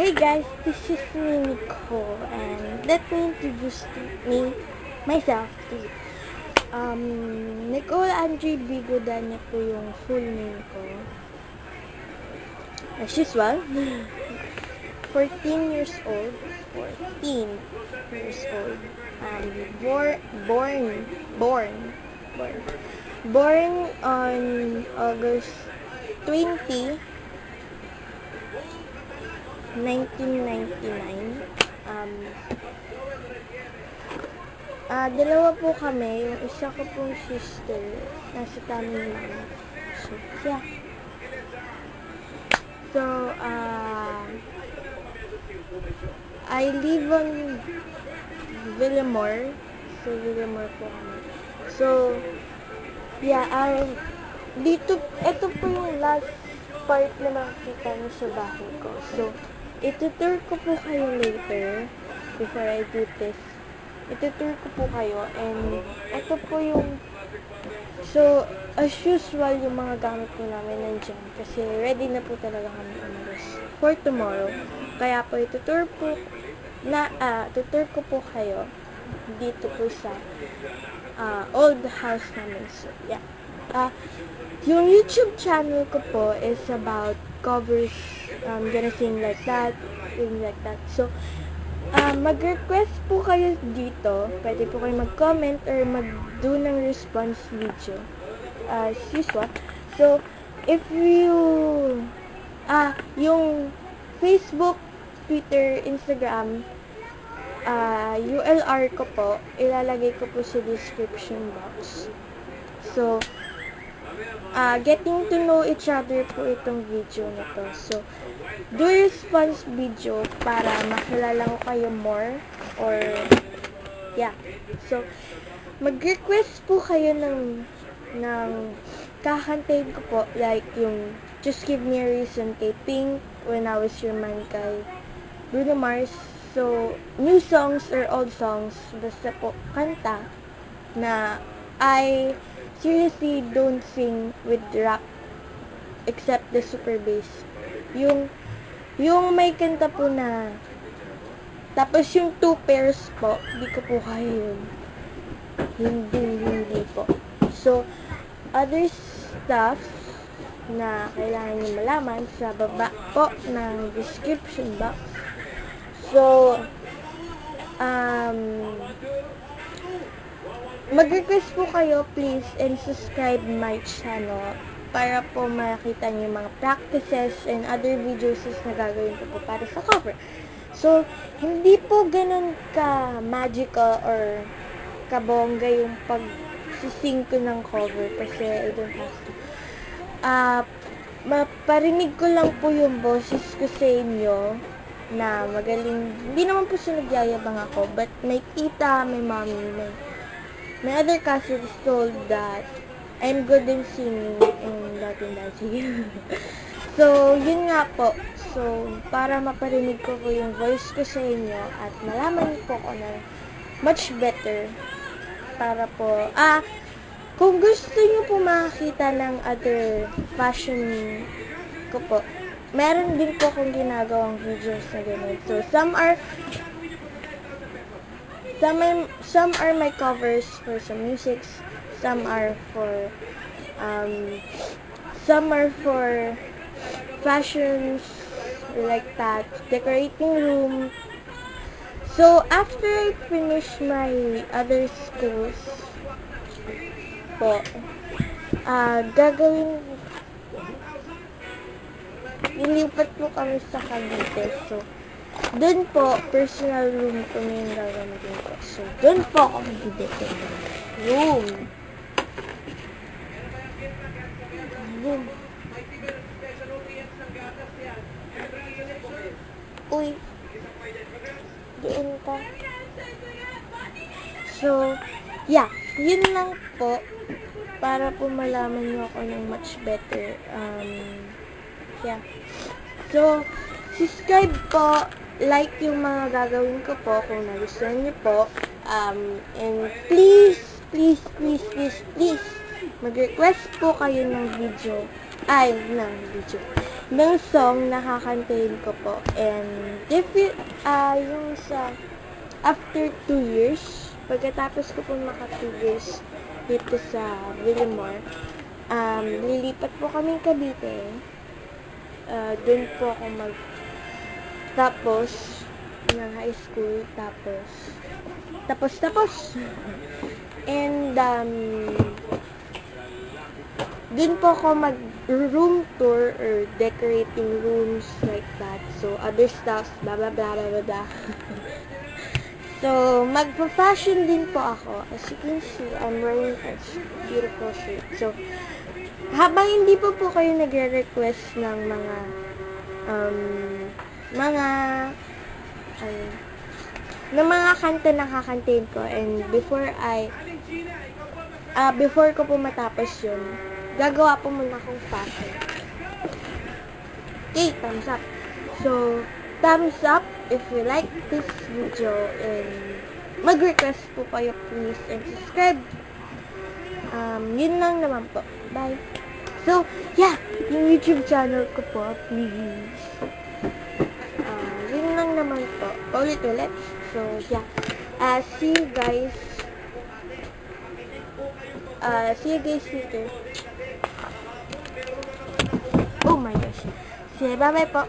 Hey guys, this is me Nicole and let me introduce myself to you. Nicole Andre Bigodan po yung full name ko. As usual, 14 years old. 14 years old. Born on August 20, 1999. Dalawa po kami. Yung isa ko pong sister, nasa tamang mama. So, yeah. So, I live on Villamor. So, Villamor po kami. So, yeah, ito po yung last part na makikita niyo sa bahay ko. So, itutur ko po kayo later before I do this. Itutur ko po kayo and ito po yung so, as usual yung mga gamit po namin nandiyan kasi ready na po talaga kami umalis for tomorrow. Kaya po itutur ko po kayo dito po sa old house namin. So, yeah. Yung YouTube channel ko po is about covers, gonna sing like that, things like that. So, mag-request po kayo dito. Pwede po kayo mag-comment or mag-do ng response video. As usual. So, if you, yung Facebook, Twitter, Instagram, ULR ko po, ilalagay ko po sa description box. So, getting to know each other po itong video na to. So, do response video para makilala ko kayo more or yeah. So, mag-request po kayo ng kakantayin ko po like yung Just Give Me a Reason kay Pink, When I Was Your Man kay Bruno Mars. So, new songs or old songs, basta po kanta na I seriously don't sing with rap except the super bass. Yung may kanta po na tapos yung 2 pairs po, hindi ko po kaya yun. Hindi po. So, other stuff na kailangan nyo malaman sa baba po ng description box. So, mag-request po kayo please and subscribe my channel para po makita niyo yung mga practices and other videos na gagawin ko po para sa cover. So, hindi po ganun ka-magical or kabongga yung pag-sing ko ng cover kasi I don't have to. Maparinig ko lang po yung boses ko sa inyo na magaling. Hindi naman po siya nagyayabang ako but may tita, may mommy, my other cousins told that I'm good in singing and Latin dancing. So, yun nga po. So, para maparinig ko po yung voice ko sa inyo at malaman po ko na much better para po, kung gusto nyo po makakita ng other fashion ko po, meron din po akong ginagawang videos na ganun. So, some are my covers for some musics, some are for fashions like that, decorating room. So after I finish my other schools po, nilipat po kami sa Cavite. So, dun po, personal room ko na yung gagamitin ko. So, dun po ako mag-dito. Room. Uy. Doon ka. So, yeah. Yun lang po. Para po malaman nyo ako ng much better. Yeah. So, subscribe po. Like yung mga gagawin ko po kung nagustuhan niyo po. And please, mag-request po kayo ng video. ng song na kakantahin ko po. And if you, yung sa after 2 years, pagkatapos ko po maka 2 years dito sa Villamor, lilipat po kami Cavite. Doon po ako tapos ng high school, tapos. And, dun po ako mag-room tour or decorating rooms like that. So, other stuff, blah, blah, blah, blah, blah, blah. So, magpa-fashion din po ako. As you can see, I'm wearing a beautiful shirt. So, habang hindi po kayo nagre-request ng mga kanta na kakantahin ko, and before ko po matapos yun, gagawa po muna akong fashion. Okay, thumbs up. So, thumbs up if you like this video, and mag-request po kayo please, and subscribe. Yun lang naman po. Bye. So, yeah, yung YouTube channel ko po, please. Yun lang naman po. Ulit-ulit. So, yeah. See you guys later. Oh my gosh. See you. Bye-bye po.